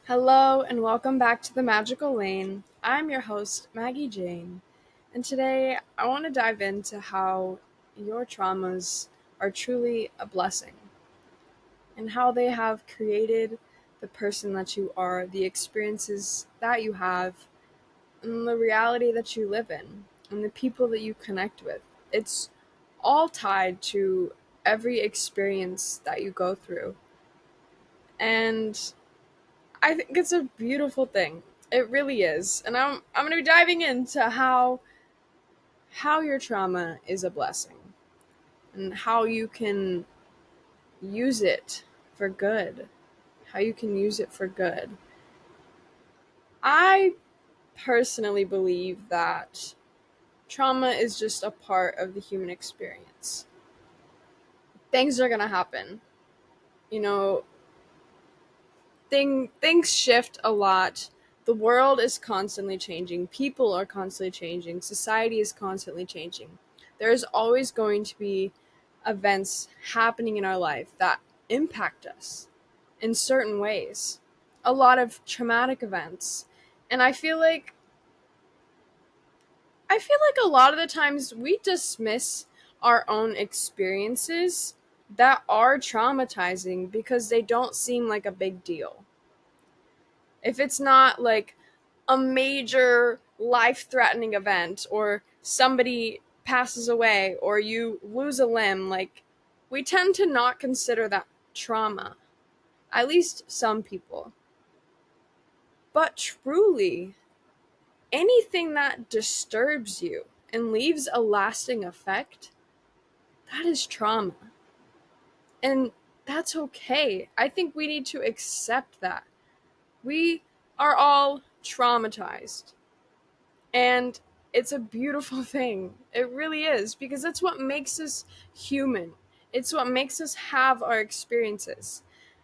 Hello and welcome back to the Magical Lane. I'm your host, Maggie Jane, and today I want to dive into how your traumas are truly a blessing and how they have created the person that you are, the experiences that you have, and the reality that you live in, and the people that you connect with. It's all tied to every experience that you go through. And I think it's a beautiful thing. It really is. And I'm going to be diving into how your trauma is a blessing and how you can use it for good. How you can use it for good. I personally believe that trauma is just a part of the human experience. Things are going to happen. You know, things shift a lot. The world is constantly changing. People are constantly changing. Society is constantly changing. There's always going to be events happening in our life that impact us in certain ways. A lot of traumatic events. And I feel like a lot of the times we dismiss our own experiences that are traumatizing because they don't seem like a big deal. If it's not like a major life threatening event or somebody passes away or you lose a limb, like we tend to not consider that trauma. At least some people. But truly, anything that disturbs you and leaves a lasting effect, that is trauma. And that's okay. I think we need to accept that. We are all traumatized. And it's a beautiful thing. It really is, because that's what makes us human. It's what makes us have our experiences.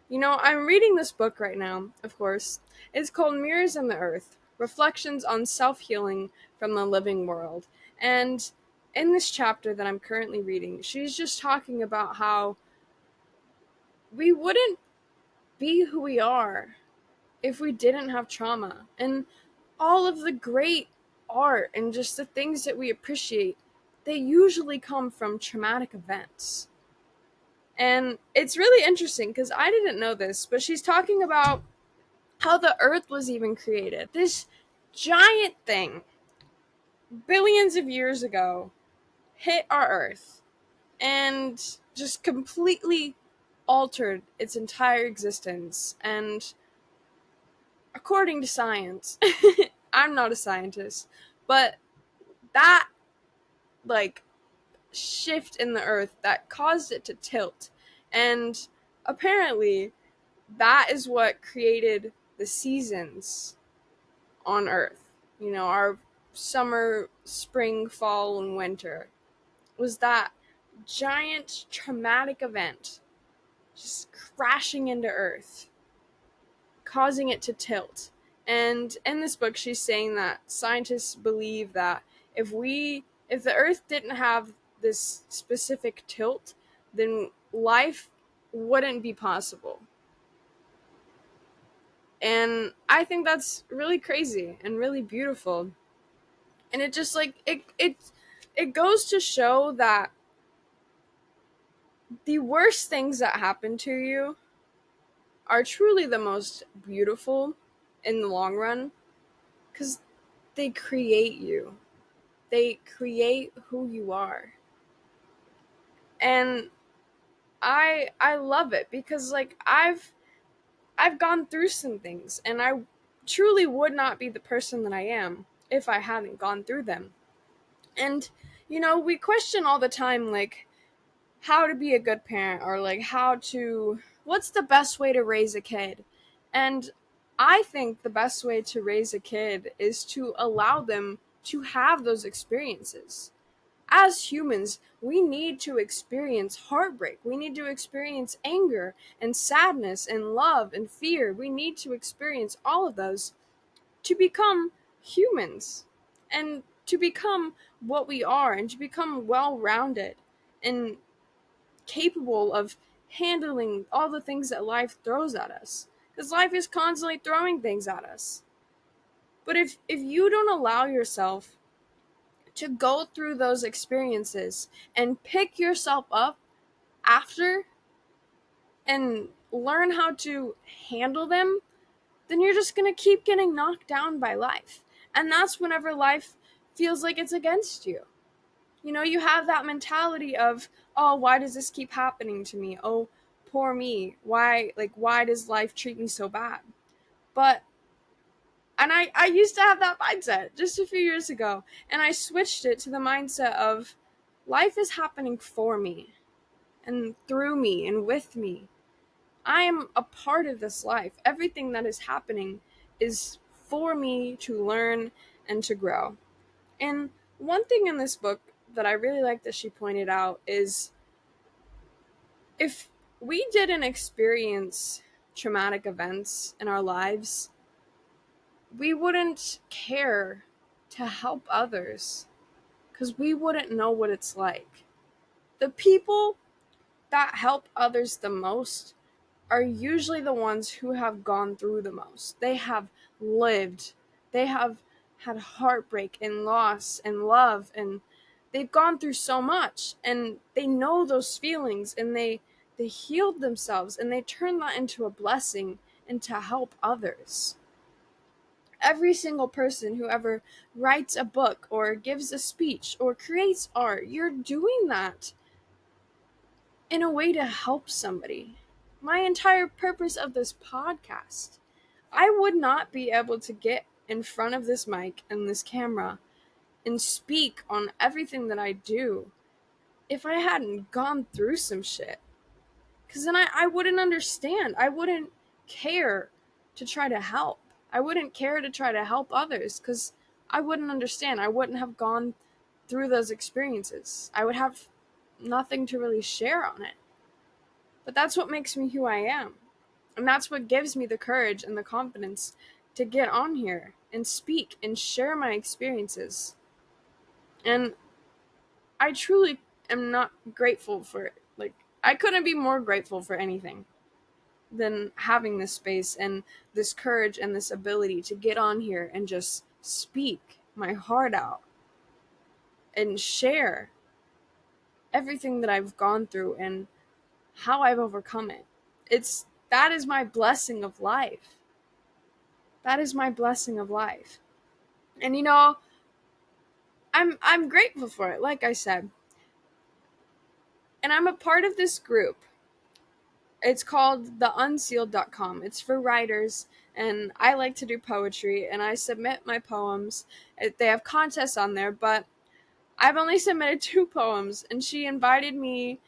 You know, I'm reading this book right now, of course. It's called Mirrors in the Earth Reflections on Self Healing from the Living World. And in this chapter that I'm currently reading, she's just talking about how we wouldn't be who we are if we didn't have trauma. And all of the great art and just the things that we appreciate, they usually come from traumatic events. And it's really interesting because I didn't know this, but she's talking about how the earth was even created. This giant thing, billions of years ago, hit our earth and just completely altered its entire existence. And according to science, I'm not a scientist, but that like shift in the earth that caused it to tilt, and apparently that is what created the seasons on earth. You know, our summer, spring, fall, and winter was that giant traumatic event just crashing into earth, causing it to tilt. And in this book, she's saying that scientists believe that if the Earth didn't have this specific tilt, then life wouldn't be possible. And I think that's really crazy and really beautiful. And it just like it goes to show that the worst things that happen to you are truly the most beautiful in the long run, because they create you. They create who you are. And I love it because like I've gone through some things, and I truly would not be the person that I am if I hadn't gone through them. And you know, we question all the time like how to be a good parent, or like what's the best way to raise a kid. And I think the best way to raise a kid is to allow them to have those experiences. As humans, we need to experience heartbreak. We need to experience anger and sadness and love and fear. We need to experience all of those to become humans and to become what we are and to become well rounded and capable of handling all the things that life throws at us. Because life is constantly throwing things at us. But if you don't allow yourself to go through those experiences and pick yourself up after and learn how to handle them, then you're just going to keep getting knocked down by life. And that's whenever life feels like it's against you. You know, you have that mentality of, oh, why does this keep happening to me? Oh, poor me. Why does life treat me so bad? But and I used to have that mindset just a few years ago, and I switched it to the mindset of life is happening for me and through me and with me. I am a part of this life. Everything that is happening is for me to learn and to grow. And one thing in this book that I really like that she pointed out is if we didn't experience traumatic events in our lives, we wouldn't care to help others because we wouldn't know what it's like. The people that help others the most are usually the ones who have gone through the most. They have lived, they have had heartbreak and loss and love, and they've gone through so much, and they know those feelings, and they healed themselves, and they turn that into a blessing and to help others. Every single person who ever writes a book or gives a speech or creates art, you're doing that in a way to help somebody. My entire purpose of this podcast, I would not be able to get in front of this mic and this camera and speak on everything that I do if I hadn't gone through some shit. Because then I wouldn't understand. I wouldn't care to try to help. I wouldn't care to try to help others because I wouldn't understand. I wouldn't have gone through those experiences. I would have nothing to really share on it. But that's what makes me who I am. And that's what gives me the courage and the confidence to get on here and speak and share my experiences. And I truly am not grateful for it. Like, I couldn't be more grateful for anything than having this space and this courage and this ability to get on here and just speak my heart out and share everything that I've gone through and how I've overcome it. That is my blessing of life. That is my blessing of life. And you know, I'm grateful for it, like I said. And I'm a part of this group. It's called the Unsealed.com. It's for writers, and I like to do poetry, and I submit my poems. They have contests on there, but I've only submitted 2 poems, and she invited me,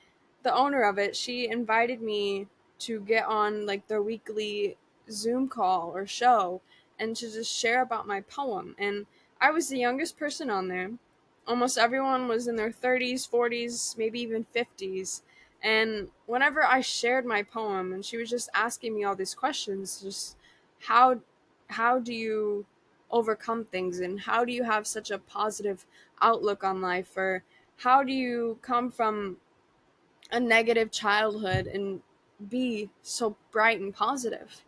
the owner of it, she invited me to get on like their weekly Zoom call or show and to just share about my poem. And I was the youngest person on there. Almost everyone was in their 30s, 40s, maybe even 50s. And whenever I shared my poem and she was just asking me all these questions, just how do you overcome things and how do you have such a positive outlook on life, or how do you come from a negative childhood and be so bright and positive?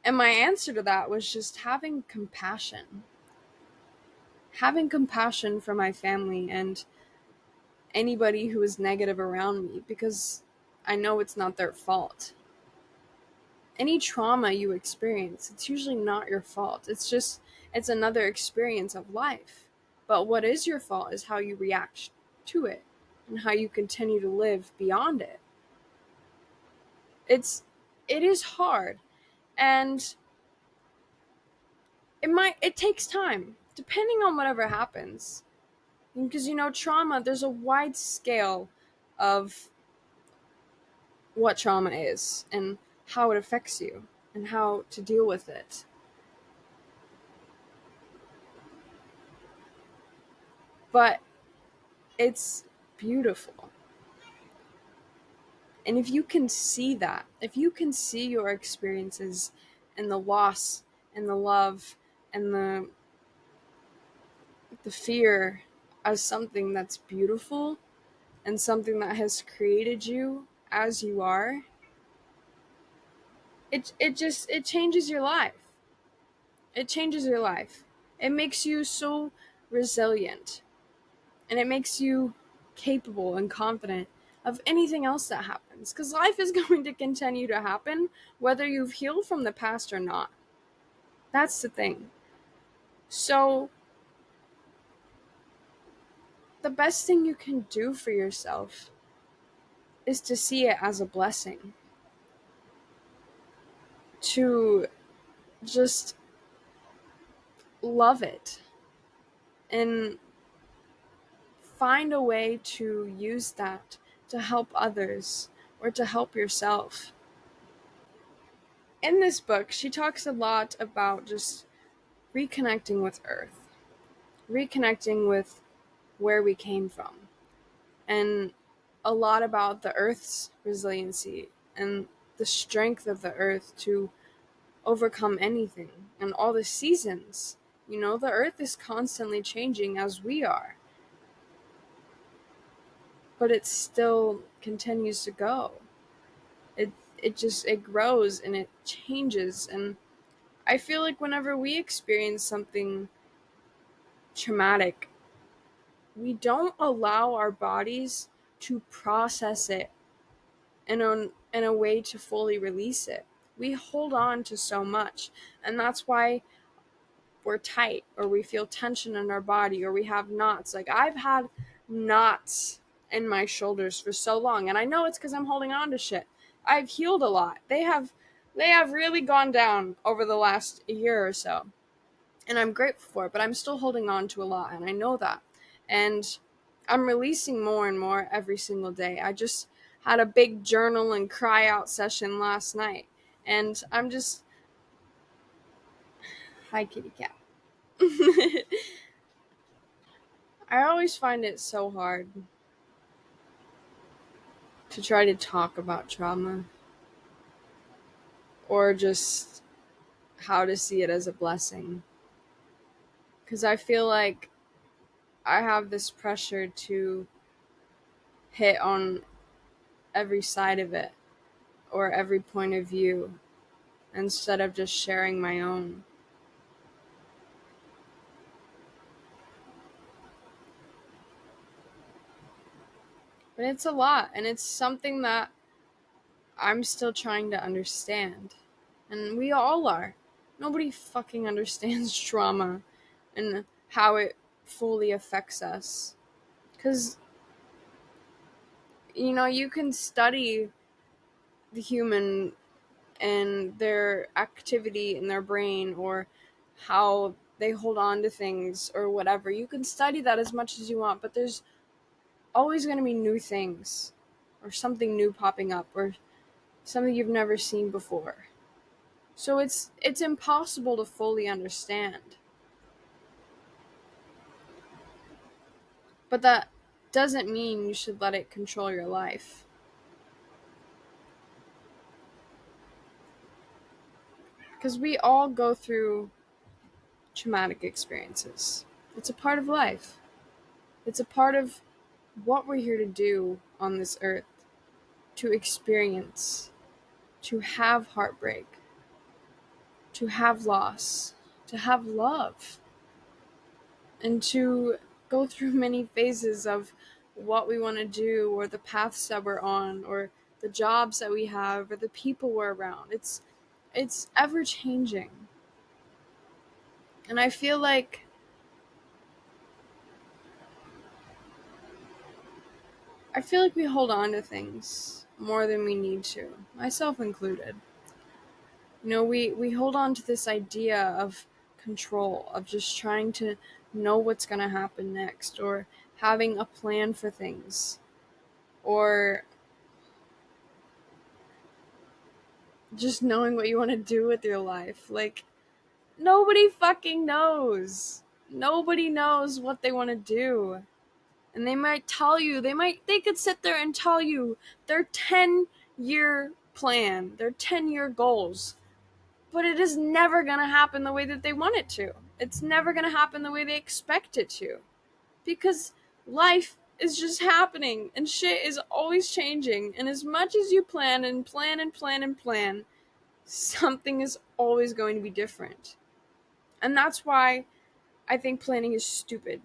And my answer to that was just having compassion for my family and anybody who is negative around me, because I know it's not their fault. Any trauma you experience, it's usually not your fault. It's another experience of life. But what is your fault is how you react to it and how you continue to live beyond it. It is hard, and it takes time depending on whatever happens. Because trauma, there's a wide scale of what trauma is and how it affects you and how to deal with it. But it's beautiful. And if you can see that, if you can see your experiences and the loss and the love and the fear as something that's beautiful and something that has created you as you are, it changes your life. It changes your life. It makes you so resilient, and it makes you capable and confident of anything else that happens, because life is going to continue to happen whether you've healed from the past or not. That's the thing. So the best thing you can do for yourself is to see it as a blessing, to just love it and find a way to use that to help others or to help yourself. In this book, she talks a lot about just reconnecting with Earth, reconnecting with where we came from, and a lot about the Earth's resiliency and the strength of the Earth to overcome anything, and all the seasons. You know, the Earth is constantly changing as we are, but it still continues to go. It grows and it changes, and I feel like whenever we experience something traumatic, we don't allow our bodies to process it in a way to fully release it. We hold on to so much, and that's why we're tight, or we feel tension in our body, or we have knots. Like, I've had knots in my shoulders for so long, and I know it's because I'm holding on to shit. I've healed a lot. They have really gone down over the last year or so, and I'm grateful for it, but I'm still holding on to a lot, and I know that. And I'm releasing more and more every single day. I just had a big journal and cry out session last night, and I'm just, hi kitty cat. I always find it so hard to try to talk about trauma, or just how to see it as a blessing, because I feel like I have this pressure to hit on every side of it or every point of view instead of just sharing my own. But it's a lot, and it's something that I'm still trying to understand. And we all are. Nobody fucking understands trauma and how it fully affects us. Because, you know, you can study the human and their activity in their brain, or how they hold on to things or whatever. You can study that as much as you want, but there's always going to be new things, or something new popping up, or something you've never seen before. So it's impossible to fully understand. But that doesn't mean you should let it control your life. Because we all go through traumatic experiences. It's a part of life. It's a part of what we're here to do on this earth, to experience, to have heartbreak, to have loss, to have love, and to go through many phases of what we want to do, or the paths that we're on, or the jobs that we have, or the people we're around. It's ever changing. And I feel like we hold on to things more than we need to, myself included. You know, we hold on to this idea of control, of just trying to know what's going to happen next, or having a plan for things, or just knowing what you want to do with your life. Like, nobody fucking knows. Nobody knows what they want to do. And they might tell you, they could sit there and tell you their 10-year plan, their 10-year goals. But it is never going to happen the way that they want it to. It's never going to happen the way they expect it to. Because life is just happening, and shit is always changing. And as much as you plan and plan and plan and plan, something is always going to be different. And that's why I think planning is stupid.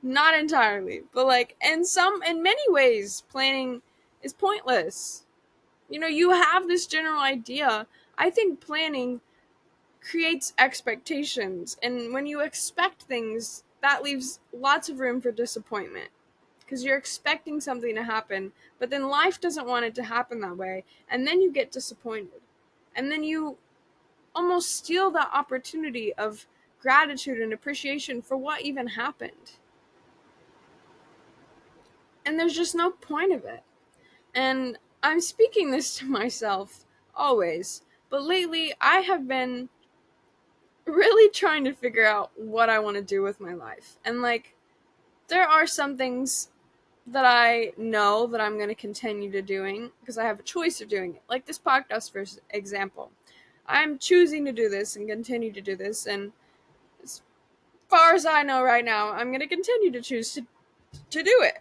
Not entirely, but like in many ways planning is pointless. You have this general idea. I think planning creates expectations, and when you expect things, that leaves lots of room for disappointment because you're expecting something to happen, but then life doesn't want it to happen that way, and then you get disappointed. And then you almost steal that opportunity of gratitude and appreciation for what even happened. And there's just no point of it. And I'm speaking this to myself always, but lately I have been really trying to figure out what I want to do with my life. And like, there are some things that I know that I'm going to continue to doing because I have a choice of doing it. Like this podcast, for example. I'm choosing to do this and continue to do this. And as far as I know right now, I'm going to continue to choose to do it.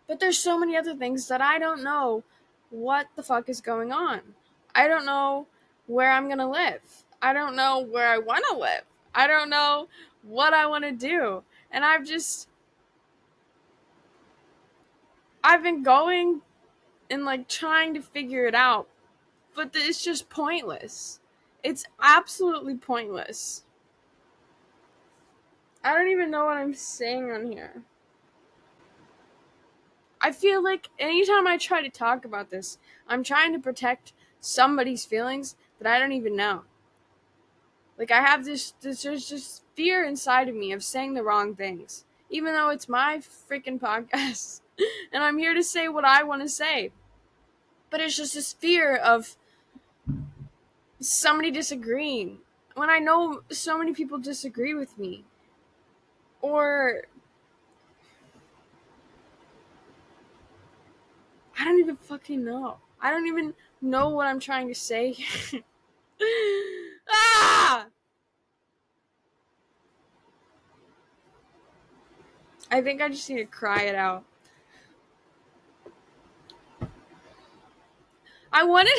But there's so many other things that I don't know what the fuck is going on. I don't know where I'm going to live. I don't know where I want to live. I don't know what I want to do. And I've been going and like trying to figure it out, but it's just pointless. It's absolutely pointless. I don't even know what I'm saying on here. I feel like anytime I try to talk about this, I'm trying to protect somebody's feelings that I don't even know. Like I have there's just fear inside of me of saying the wrong things, even though it's my freaking podcast and I'm here to say what I want to say. But it's just this fear of somebody disagreeing when I know so many people disagree with me. Or I don't even fucking know. I don't even know what I'm trying to say. Ah! I think I just need to cry it out. I wanted.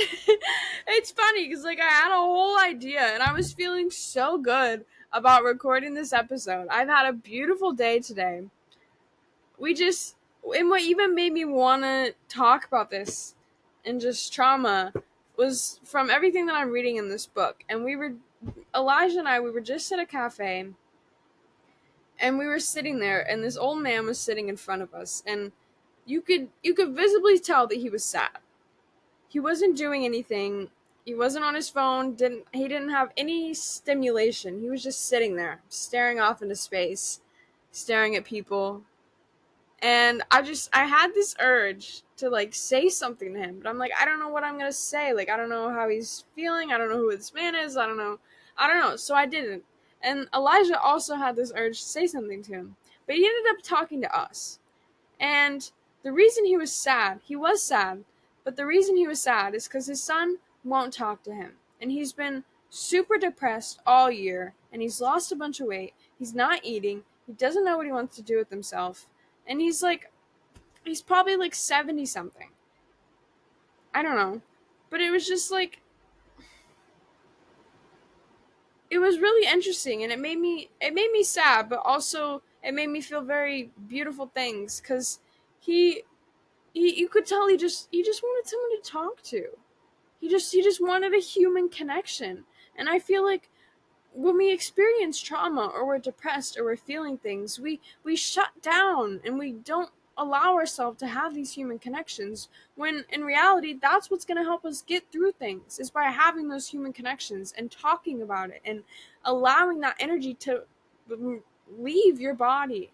It's funny because like I had a whole idea and I was feeling so good about recording this episode. I've had a beautiful day today. And what even made me want to talk about this and just trauma was from everything that I'm reading in this book. And Elijah and I, we were just at a cafe and we were sitting there and this old man was sitting in front of us and you could visibly tell that he was sad. He wasn't doing anything. He wasn't on his phone. He didn't have any stimulation. He was just sitting there, staring off into space, staring at people. And I had this urge to like say something to him, but I'm like, I don't know what I'm gonna say. Like, I don't know how he's feeling. I don't know who this man is. I don't know. So I didn't. And Elijah also had this urge to say something to him, but he ended up talking to us. And the reason he was sad, but the reason he was sad is because his son won't talk to him. And he's been super depressed all year, and he's lost a bunch of weight. He's not eating. He doesn't know what he wants to do with himself. And he's probably like 70 something. I don't know. But it was just like, it was really interesting, and it made me sad, but also it made me feel very beautiful things because he you could tell he just wanted someone to talk to. He just wanted a human connection. And I feel like when we experience trauma or we're depressed or we're feeling things, we shut down and we don't allow ourselves to have these human connections, when in reality that's what's going to help us get through things, is by having those human connections and talking about it and allowing that energy to leave your body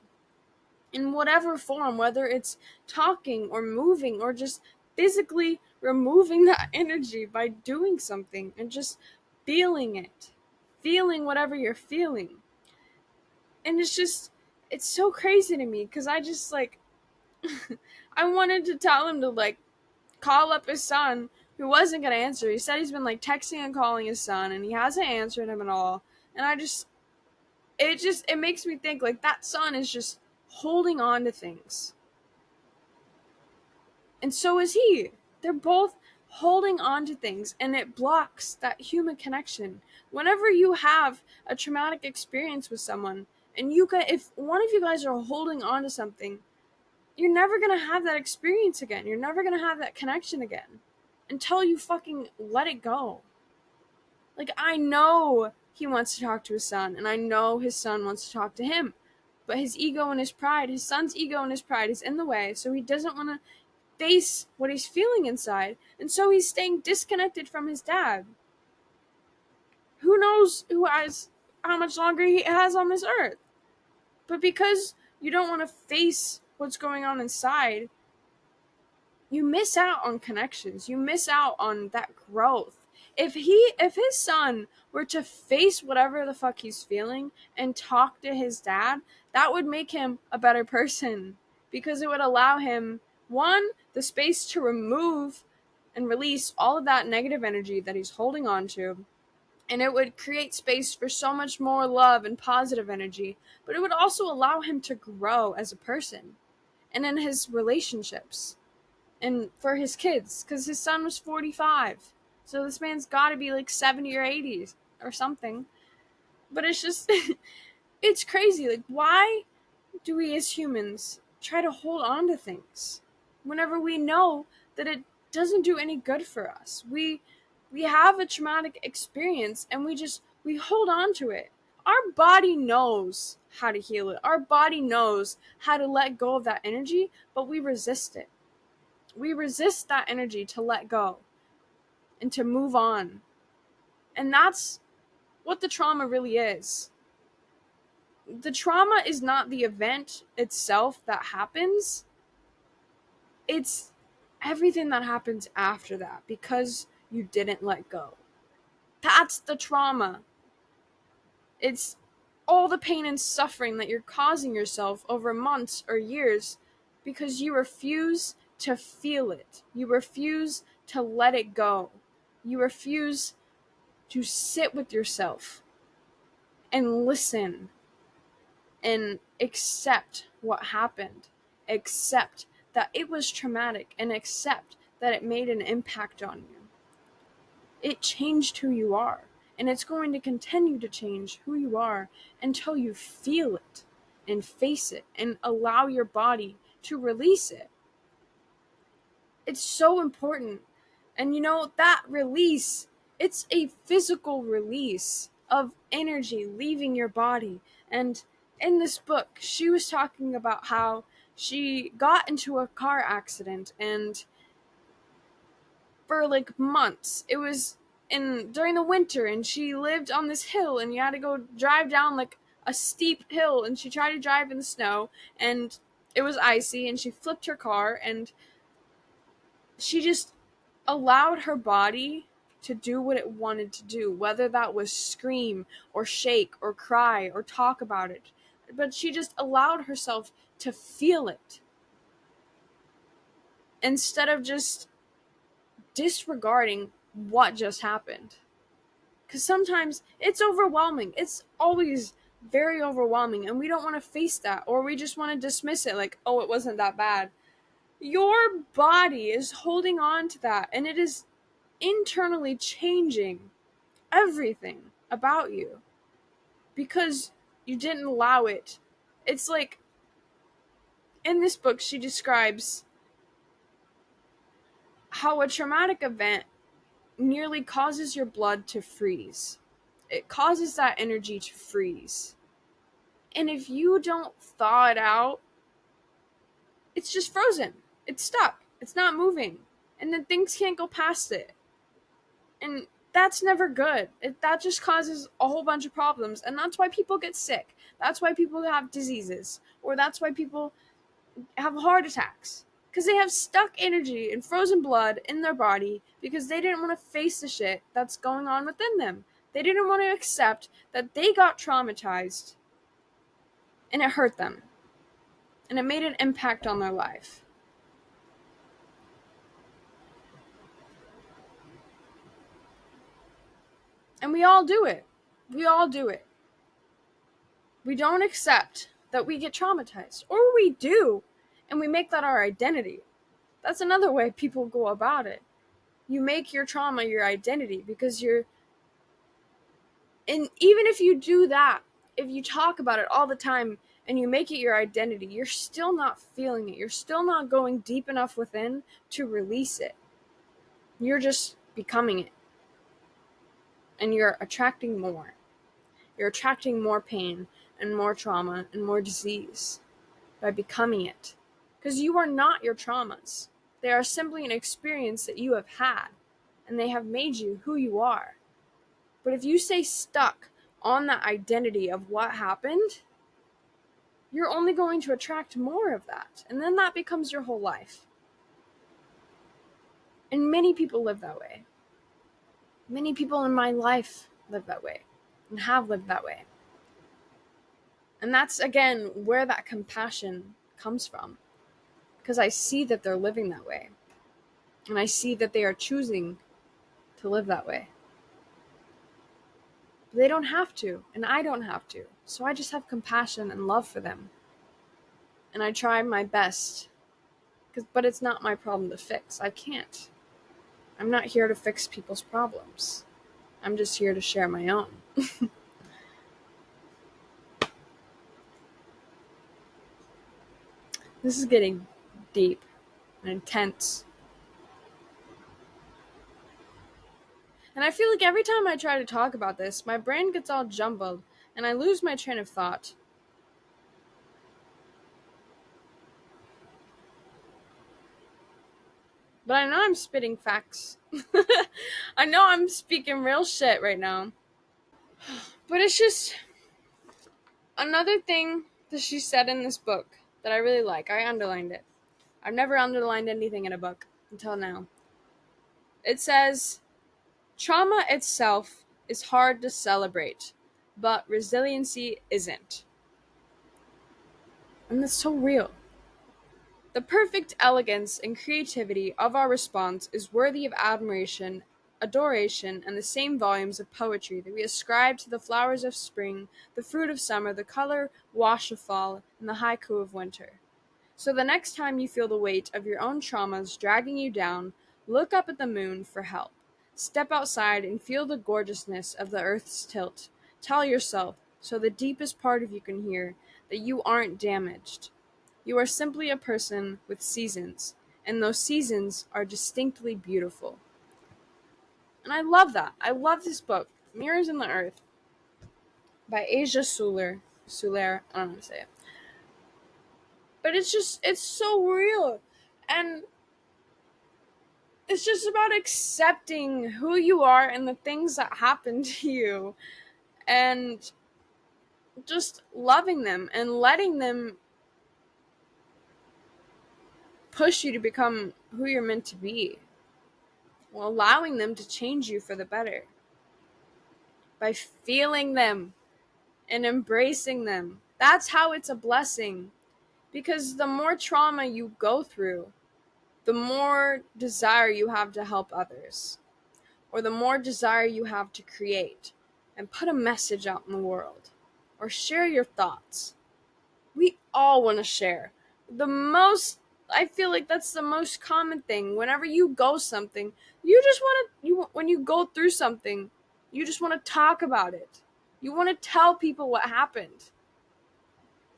in whatever form, whether it's talking or moving or just physically removing that energy by doing something and just feeling it, feeling whatever you're feeling. And it's so crazy to me because I just like, I wanted to tell him to like call up his son who wasn't going to answer. He said he's been like texting and calling his son and he hasn't answered him at all. And it makes me think like that son is just holding on to things. And so is he. They're both holding on to things, and it blocks that human connection. Whenever you have a traumatic experience with someone, and if one of you guys are holding on to something, you're never going to have that experience again. You're never going to have that connection again until you fucking let it go. Like, I know he wants to talk to his son, and I know his son wants to talk to him, but his ego and his pride, his son's ego and his pride is in the way, so he doesn't want to face what he's feeling inside, and so he's staying disconnected from his dad. Who knows how much longer he has on this earth? But because you don't want to face what's going on inside, you miss out on connections. You miss out on that growth. If his son were to face whatever the fuck he's feeling and talk to his dad, that would make him a better person, because it would allow him, one, the space to remove and release all of that negative energy that he's holding on to, and it would create space for so much more love and positive energy, but it would also allow him to grow as a person and in his relationships and for his kids, because his son was 45, so this man's got to be like 70 or 80 or something. But it's just it's crazy. Like, why do we as humans try to hold on to things whenever we know that it doesn't do any good for us? We have a traumatic experience, and we hold on to it. Our body knows how to heal it. Our body knows how to let go of that energy, but we resist it. We resist that energy to let go and to move on. And that's what the trauma really is. The trauma is not the event itself that happens. It's everything that happens after that because you didn't let go. That's the trauma. It's all the pain and suffering that you're causing yourself over months or years because you refuse to feel it. You refuse to let it go. You refuse to sit with yourself and listen and accept what happened. Accept that it was traumatic and accept that it made an impact on you. It changed who you are, and it's going to continue to change who you are until you feel it and face it and allow your body to release it. It's so important. And that release, it's a physical release of energy leaving your body. And in this book, she was talking about how she got into a car accident, and for like months, it was during the winter, and she lived on this hill, and you had to go drive down like a steep hill, and she tried to drive in the snow, and it was icy, and she flipped her car, and she just allowed her body to do what it wanted to do, whether that was scream or shake or cry or talk about it. But she just allowed herself to feel it instead of just disregarding what just happened. Because sometimes it's overwhelming. It's always very overwhelming, and we don't want to face that, or we just want to dismiss it like, oh, it wasn't that bad. Your body is holding on to that, and it is internally changing everything about you because you didn't allow it. It's like, in this book, she describes how a traumatic event nearly causes your blood to freeze. It causes that energy to freeze. And if you don't thaw it out, it's just frozen. It's stuck. It's not moving. And then things can't go past it. And that's never good. That just causes a whole bunch of problems. And that's why people get sick. That's why people have diseases. Or that's why people have heart attacks. Because they have stuck energy and frozen blood in their body because they didn't want to face the shit that's going on within them. They didn't want to accept that they got traumatized and it hurt them. And it made an impact on their life. And we all do it. We all do it. We don't accept that we get traumatized. Or we do, and we make that our identity. That's another way people go about it. You make your trauma your identity because and even if you do that, if you talk about it all the time and you make it your identity, you're still not feeling it. You're still not going deep enough within to release it. You're just becoming it. And you're attracting more. You're attracting more pain and more trauma and more disease by becoming it. Because you are not your traumas. They are simply an experience that you have had, and they have made you who you are. But if you stay stuck on that identity of what happened, you're only going to attract more of that. And then that becomes your whole life. And many people live that way. Many people in my life live that way and have lived that way. And that's, again, where that compassion comes from. Because I see that they're living that way. And I see that they are choosing to live that way. But they don't have to, and I don't have to. So I just have compassion and love for them. And I try my best. But it's not my problem to fix. I can't. I'm not here to fix people's problems. I'm just here to share my own. This is getting deep and intense. And I feel like every time I try to talk about this, my brain gets all jumbled and I lose my train of thought. But I know I'm spitting facts. I know I'm speaking real shit right now. But it's just another thing that she said in this book that I really like. I underlined it. I've never underlined anything in a book until now. It says, trauma itself is hard to celebrate, but resiliency isn't. And that's so real. The perfect elegance and creativity of our response is worthy of admiration, adoration, and the same volumes of poetry that we ascribe to the flowers of spring, the fruit of summer, the color wash of fall, and the haiku of winter. So the next time you feel the weight of your own traumas dragging you down, look up at the moon for help. Step outside and feel the gorgeousness of the earth's tilt. Tell yourself, so the deepest part of you can hear, that you aren't damaged. You are simply a person with seasons, and those seasons are distinctly beautiful. And I love that. I love this book, Mirrors in the Earth, by Asia Suler. I don't know how to say it. But it's so real. And it's just about accepting who you are and the things that happen to you. And just loving them and letting them push you to become who you're meant to be. Well, allowing them to change you for the better. By feeling them and embracing them. That's how it's a blessing. Because the more trauma you go through, the more desire you have to help others. Or the more desire you have to create and put a message out in the world. Or share your thoughts. We all want to share. I feel like that's the most common thing. Whenever you go something, you just want to, when you go through something, you just want to talk about it. You want to tell people what happened.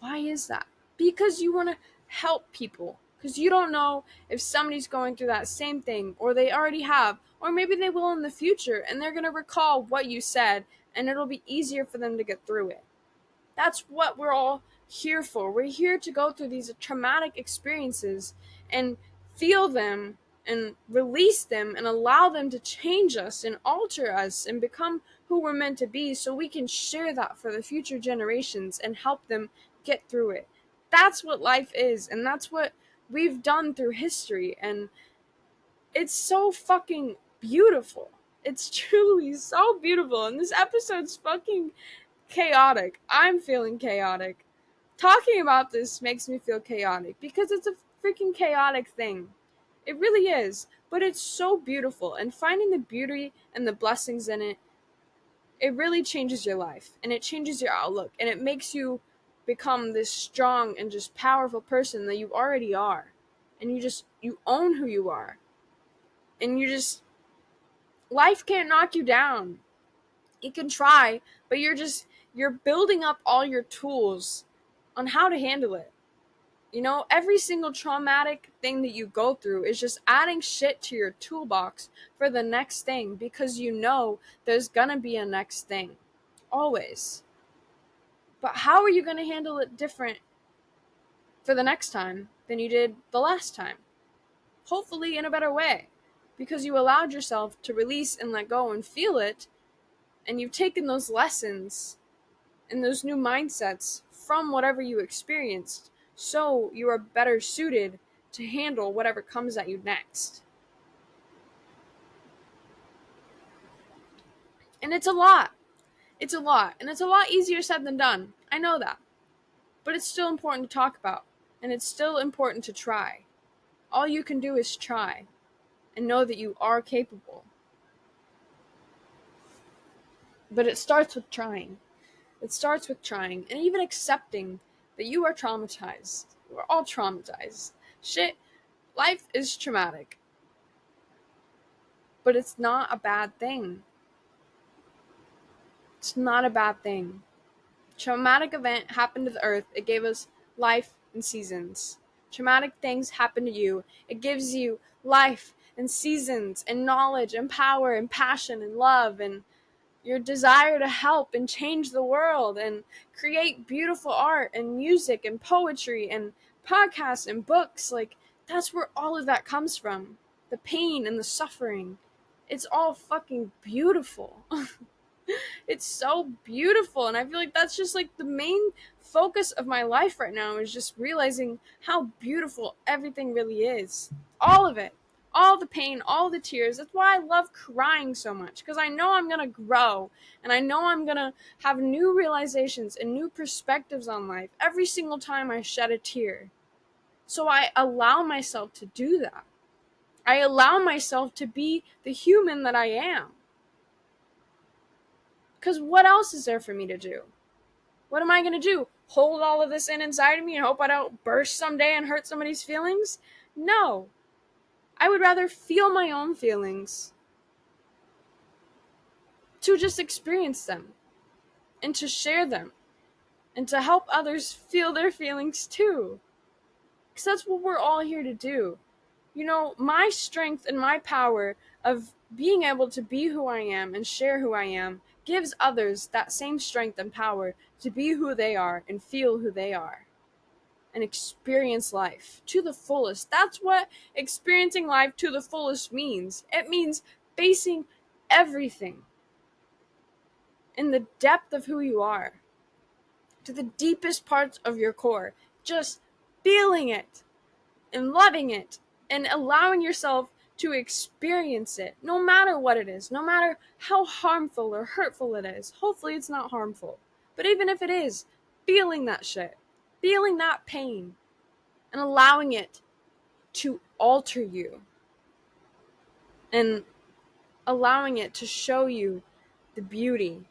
Why is that? Because you want to help people. Because you don't know if somebody's going through that same thing, or they already have, or maybe they will in the future, and they're going to recall what you said, and it'll be easier for them to get through it. That's what we're all here for. We're here to go through these traumatic experiences and feel them and release them and allow them to change us and alter us and become who we're meant to be, so we can share that for the future generations and help them get through it. That's what life is, and that's what we've done through history, and it's so fucking beautiful. It's truly so beautiful, and this episode's fucking chaotic. I'm feeling chaotic. Talking about this makes me feel chaotic because it's a freaking chaotic thing. It really is. But it's so beautiful, and finding the beauty and the blessings in it, it really changes your life, and it changes your outlook, and it makes you become this strong and just powerful person that you already are. And you own who you are. And you just Life can't knock you down. It can try, but you're building up all your tools on how to handle it. Every single traumatic thing that you go through is just adding shit to your toolbox for the next thing, because there's gonna be a next thing. Always. But how are you gonna handle it different for the next time than you did the last time? Hopefully in a better way. Because you allowed yourself to release and let go and feel it, and you've taken those lessons and those new mindsets from whatever you experienced, so you are better suited to handle whatever comes at you next. And it's a lot. It's a lot. And it's a lot easier said than done. I know that. But it's still important to talk about. And it's still important to try. All you can do is try. And know that you are capable. But it starts with trying. It starts with trying. And even accepting that you are traumatized. We're all traumatized. Shit. Life is traumatic. But it's not a bad thing. It's not a bad thing. Traumatic event happened to the earth. It gave us life and seasons. Traumatic things happen to you. It gives you life and seasons and knowledge and power and passion and love and your desire to help and change the world and create beautiful art and music and poetry and podcasts and books. Like, that's where all of that comes from. The pain and the suffering. It's all fucking beautiful. It's so beautiful, and I feel like that's just like the main focus of my life right now, is just realizing how beautiful everything really is. All of it. All the pain, all the tears. That's why I love crying so much, because I know I'm gonna grow, and I know I'm gonna have new realizations and new perspectives on life every single time I shed a tear. So I allow myself to do that. I allow myself to be the human that I am. Because what else is there for me to do? What am I going to do? Hold all of this in inside of me and hope I don't burst someday and hurt somebody's feelings? No. I would rather feel my own feelings, to just experience them and to share them and to help others feel their feelings too. Because that's what we're all here to do. My strength and my power of being able to be who I am and share who I am gives others that same strength and power to be who they are and feel who they are and experience life to the fullest. That's what experiencing life to the fullest means. It means facing everything in the depth of who you are, to the deepest parts of your core, just feeling it and loving it and allowing yourself to experience it, no matter what it is, no matter how harmful or hurtful it is. Hopefully it's not harmful. But even if it is, feeling that shit, feeling that pain, and allowing it to alter you, and allowing it to show you the beauty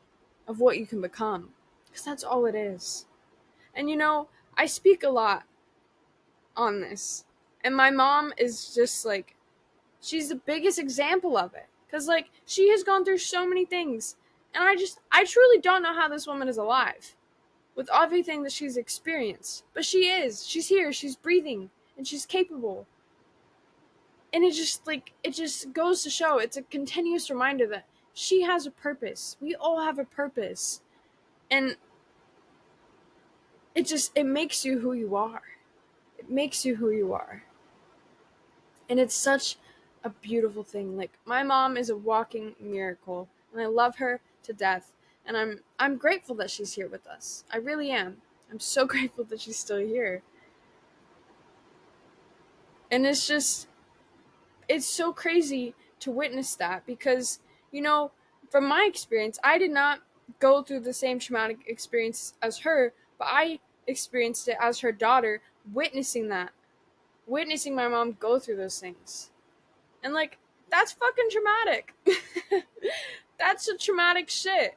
of what you can become. Because that's all it is. And I speak a lot on this. And my mom is just like, she's the biggest example of it. Because, she has gone through so many things. And I truly don't know how this woman is alive with everything that she's experienced. But she is. She's here. She's breathing. And she's capable. And it just goes to show, it's a continuous reminder that she has a purpose. We all have a purpose. And it makes you who you are. It makes you who you are. And it's such a beautiful thing. Like, my mom is a walking miracle, and I love her to death. And I'm grateful that she's here with us. I really am. I'm so grateful that she's still here. And it's so crazy to witness that, because, from my experience, I did not go through the same traumatic experience as her, but I experienced it as her daughter, witnessing my mom go through those things. And, that's fucking traumatic. That's a traumatic shit.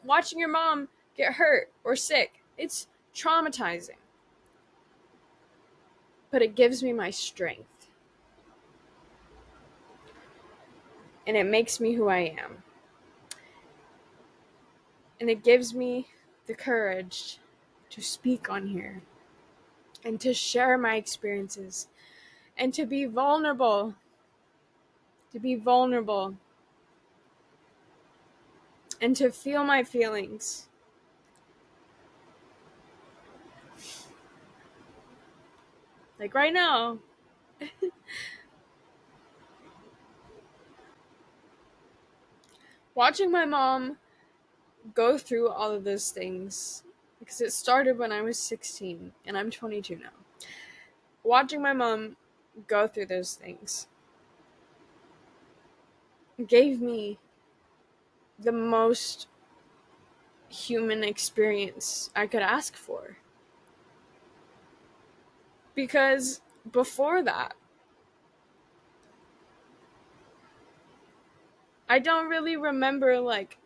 Watching your mom get hurt or sick, it's traumatizing. But it gives me my strength. and it makes me who I am. And it gives me the courage to speak on here and to share my experiences and to be vulnerable and to feel my feelings. Like right now, watching my mom go through all of those things, because it started when I was 16 and I'm 22 now. Watching my mom go through those things gave me the most human experience I could ask for. Because before that, I don't really remember like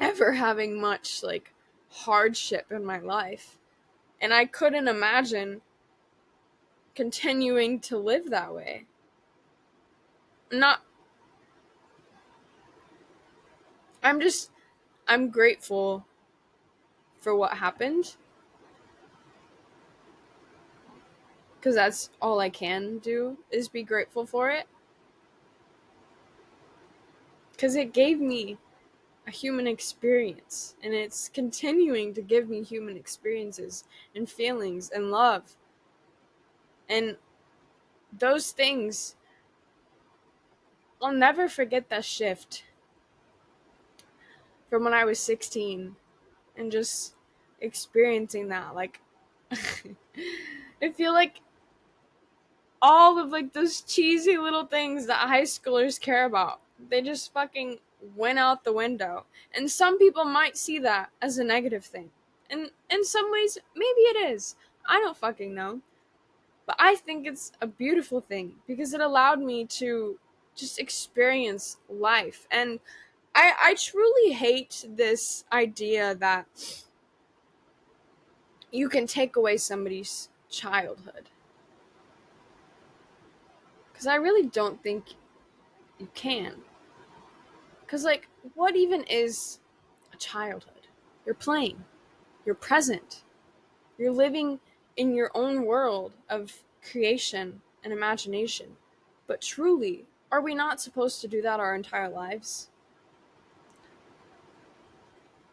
ever having much like hardship in my life. And I couldn't imagine continuing to live that way. Not I'm just I'm grateful for what happened, because that's all I can do is be grateful for it, because it gave me a human experience, and it's continuing to give me human experiences and feelings and love. And those things, I'll never forget that shift from when I was 16 and just experiencing that. Like, I feel like all of like those cheesy little things that high schoolers care about, they just fucking went out the window. And some people might see that as a negative thing. And in some ways, maybe it is. I don't fucking know. But I think it's a beautiful thing because it allowed me to just experience life. And I truly hate this idea that you can take away somebody's childhood. Because I really don't think you can. Because, like, what even is a childhood? You're playing, you're present, you're living in your own world of creation and imagination. But truly, are we not supposed to do that our entire lives?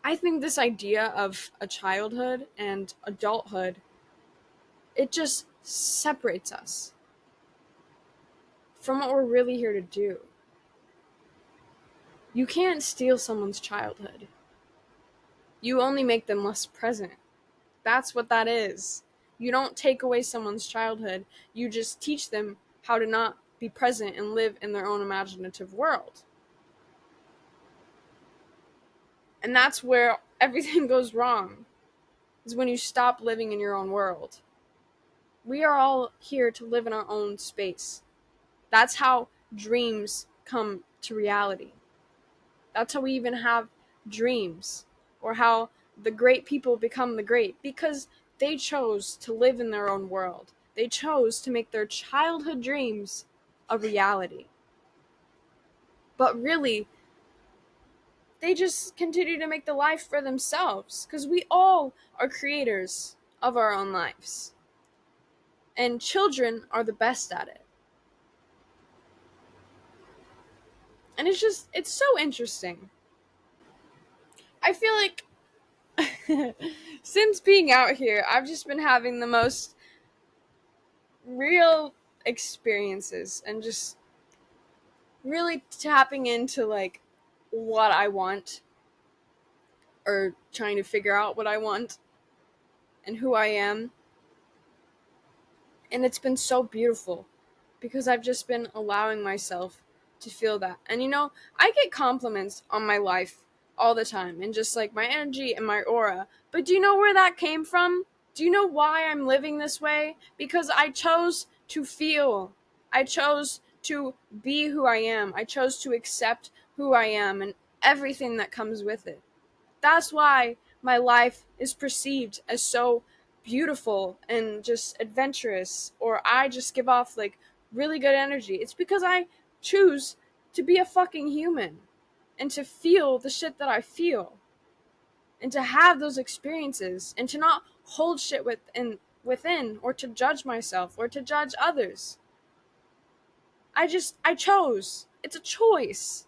I think this idea of a childhood and adulthood, it just separates us from what we're really here to do. You can't steal someone's childhood. You only make them less present. That's what that is. You don't take away someone's childhood. You just teach them how to not be present and live in their own imaginative world. And that's where everything goes wrong, is when you stop living in your own world. We are all here to live in our own space. That's how dreams come to reality. That's how we even have dreams, or how the great people become the great, because they chose to live in their own world. They chose to make their childhood dreams a reality. But really, they just continue to make the life for themselves, because we all are creators of our own lives. And children are the best at it. And it's so interesting. I feel like since being out here, I've just been having the most real experiences and just really tapping into like what I want, or trying to figure out what I want and who I am. And it's been so beautiful because I've just been allowing myself to feel that. And I get compliments on my life all the time, and just like my energy and my aura. But do you know where that came from? Do you know why I'm living this way? Because I chose to feel. I chose to be who I am. I chose to accept who I am and everything that comes with it. That's why my life is perceived as so beautiful and just adventurous, or I just give off like really good energy. It's because I choose to be a fucking human and to feel the shit that I feel and to have those experiences and to not hold shit within or to judge myself or to judge others. I chose. It's a choice.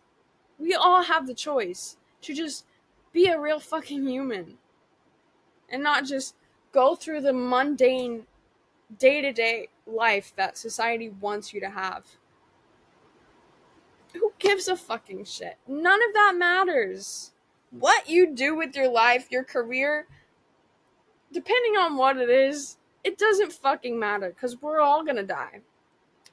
We all have the choice to just be a real fucking human and not just go through the mundane day-to-day life that society wants you to have. Who gives a fucking shit? None of that matters. What you do with your life, your career, depending on what it is, it doesn't fucking matter because we're all gonna die.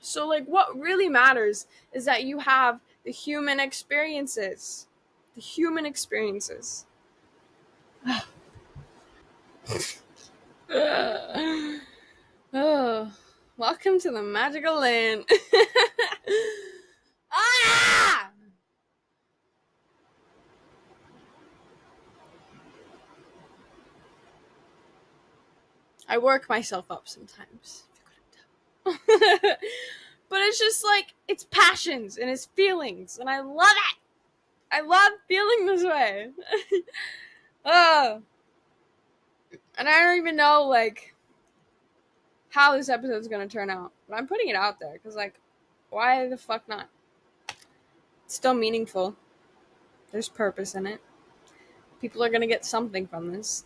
So, like, what really matters is that you have the human experiences. The human experiences. Oh, welcome to the magical land. Ah! I work myself up sometimes. But it's just like, it's passions and it's feelings, and I love it. I love feeling this way. Oh. And I don't even know, like, how this episode's gonna turn out. But I'm putting it out there, because, like, why the fuck not? It's still meaningful. There's purpose in it. People are gonna get something from this.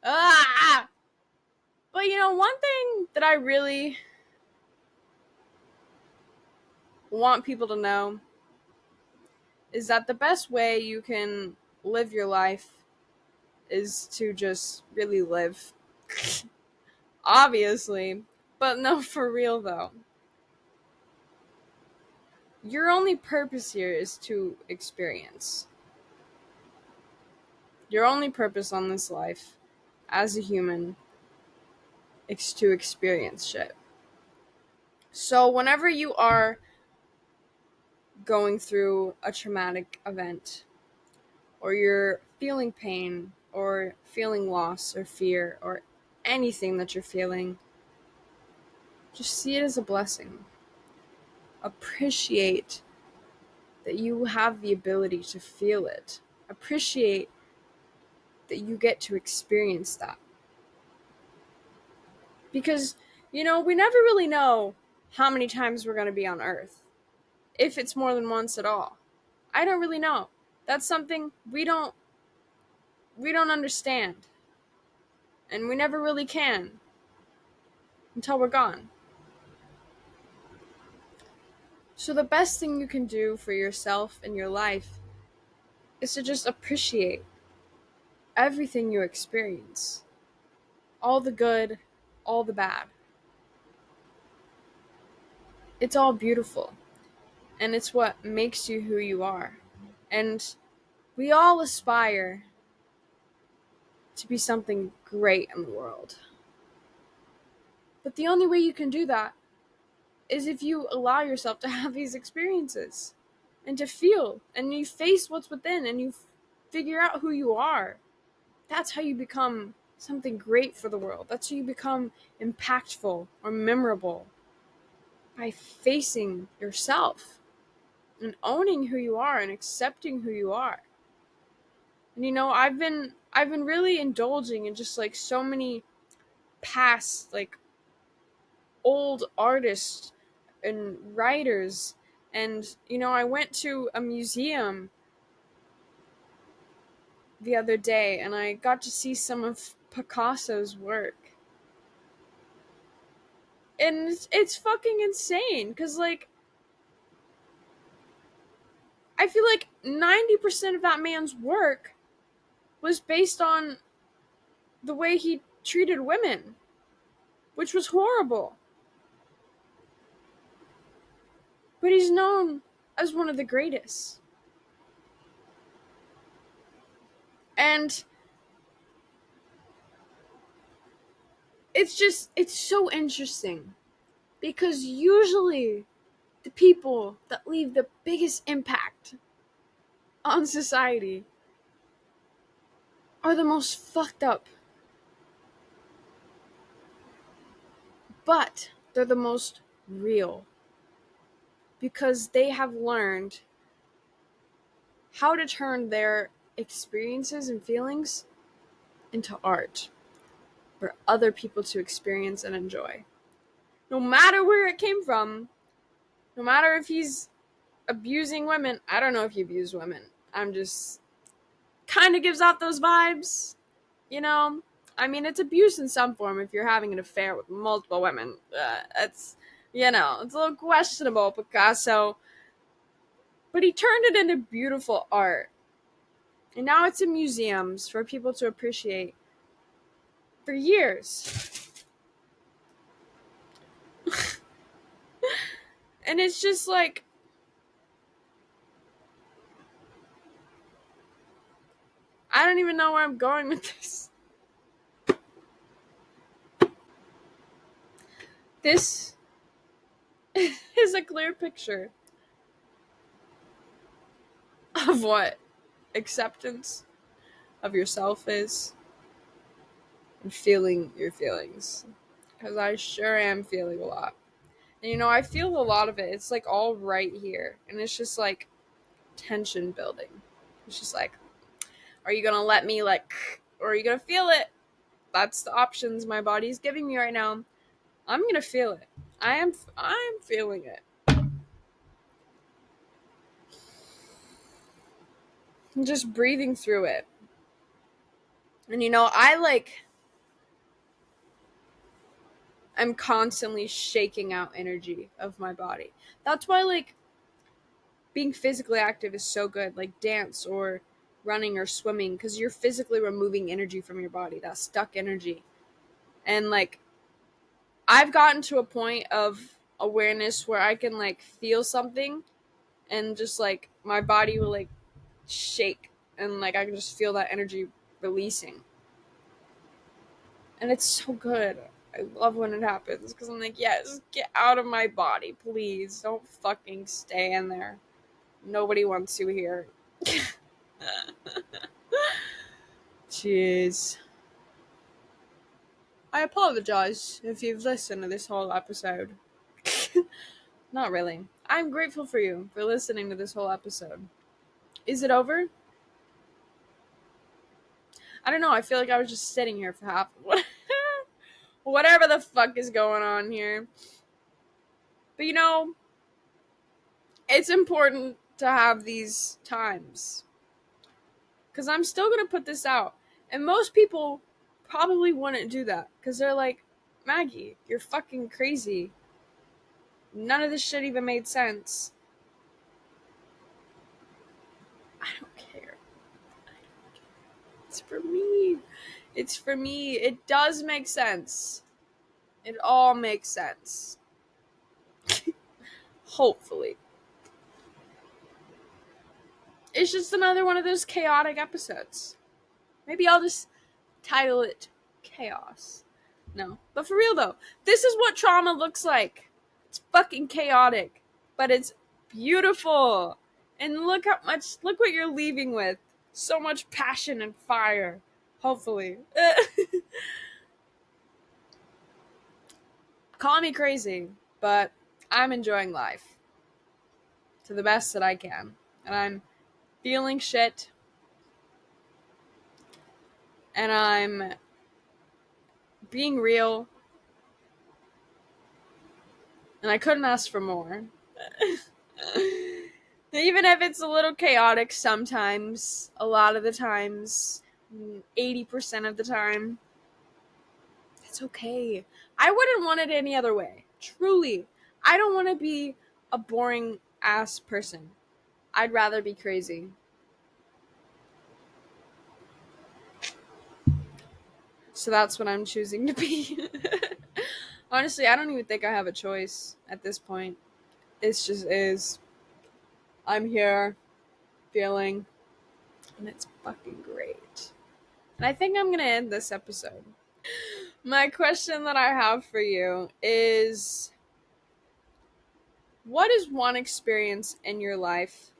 Ah! But, you know, one thing that I really want people to know is that the best way you can live your life is to just really live. Obviously. But no, for real though. Your only purpose here is to experience. Your only purpose on this life as a human is to experience shit. So whenever you are going through a traumatic event, or you're feeling pain, or feeling loss, or fear, or anything that you're feeling, just see it as a blessing. Appreciate that you have the ability to feel it. Appreciate that you get to experience that. Because, you know, we never really know how many times we're going to be on Earth. If it's more than once at all. I don't really know. That's something we don't understand. And we never really can. Until we're gone. So the best thing you can do for yourself and your life is to just appreciate everything you experience. All the good, all the bad. It's all beautiful. And it's what makes you who you are. And we all aspire to be something great in the world. But the only way you can do that is if you allow yourself to have these experiences and to feel, and you face what's within, and you figure out who you are. That's how you become something great for the world. That's how you become impactful or memorable, by facing yourself and owning who you are and accepting who you are. And you know, I've been really indulging in just like so many past, like, old artists and writers. And you know, I went to a museum the other day and I got to see some of Picasso's work. And it's fucking insane, because, like, I feel like 90% of that man's work was based on the way he treated women, which was horrible. But he's known as one of the greatest. And it's so interesting, because usually the people that leave the biggest impact on society are the most fucked up. But they're the most real because they have learned how to turn their experiences and feelings into art for other people to experience and enjoy. No matter where it came from, no matter if he's abusing women. I don't know if he abused women. I'm just kind of gives off those vibes, you know? I mean, it's abuse in some form if you're having an affair with multiple women. It's, it's a little questionable, Picasso. But he turned it into beautiful art. And now it's in museums for people to appreciate for years. And it's just like, I don't even know where I'm going with this. This is a clear picture of what acceptance of yourself is and feeling your feelings. Because I sure am feeling a lot. And I feel a lot of it. It's like all right here. And it's just like tension building. It's just like, are you going to let me or are you going to feel it? That's the options my body's giving me right now. I'm going to feel it. I'm feeling it. I'm just breathing through it. And I'm constantly shaking out energy of my body. That's why being physically active is so good, like dance or running or swimming, because you're physically removing energy from your body, that stuck energy. And I've gotten to a point of awareness where I can feel something and just my body will shake and I can just feel that energy releasing. And it's so good. I love when it happens because I'm like, yes, get out of my body, please. Don't fucking stay in there. Nobody wants you here. Jeez. I apologize if you've listened to this whole episode. Not really. I'm grateful for you for listening to this whole episode. Is it over? I don't know. I feel like I was just sitting here for half of what. Whatever the fuck is going on here. But it's important to have these times. Because I'm still going to put this out. And most people probably wouldn't do that. Because they're like, Maggie, you're fucking crazy. None of this shit even made sense. I don't care. It's for me. It's for me. It does make sense. It all makes sense. Hopefully. It's just another one of those chaotic episodes. Maybe I'll just title it Chaos. No. But for real though, this is what trauma looks like. It's fucking chaotic. But it's beautiful. And look what you're leaving with. So much passion and fire. Hopefully. Call me crazy, but I'm enjoying life to the best that I can. And I'm feeling shit. And I'm being real. And I couldn't ask for more. Even if it's a little chaotic sometimes, a lot of the times, 80% of the time, it's okay. I wouldn't want it any other way. Truly. I don't want to be a boring ass person. I'd rather be crazy. So that's what I'm choosing to be. Honestly, I don't even think I have a choice at this point. It just is. I'm here, feeling, and it's fucking great. And I think I'm going to end this episode. My question that I have for you is, what is one experience in your life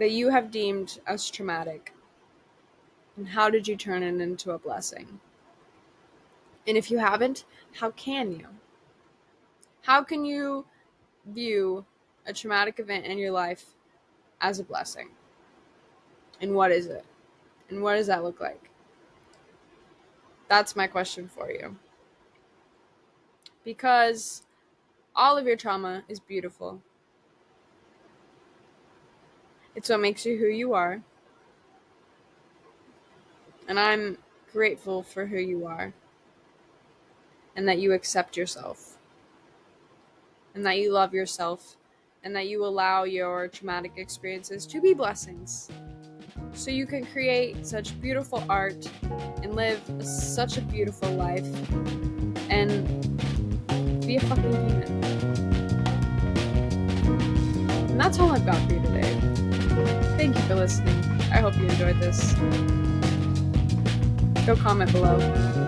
that you have deemed as traumatic? And how did you turn it into a blessing? And if you haven't, how can you? How can you view a traumatic event in your life as a blessing? And what is it? And what does that look like? That's my question for you. Because all of your trauma is beautiful. It's what makes you who you are. And I'm grateful for who you are. And that you accept yourself. And that you love yourself. And that you allow your traumatic experiences to be blessings. So you can create such beautiful art and live such a beautiful life and be a fucking human. And that's all I've got for you today. Thank you for listening. I hope you enjoyed this. Go comment below.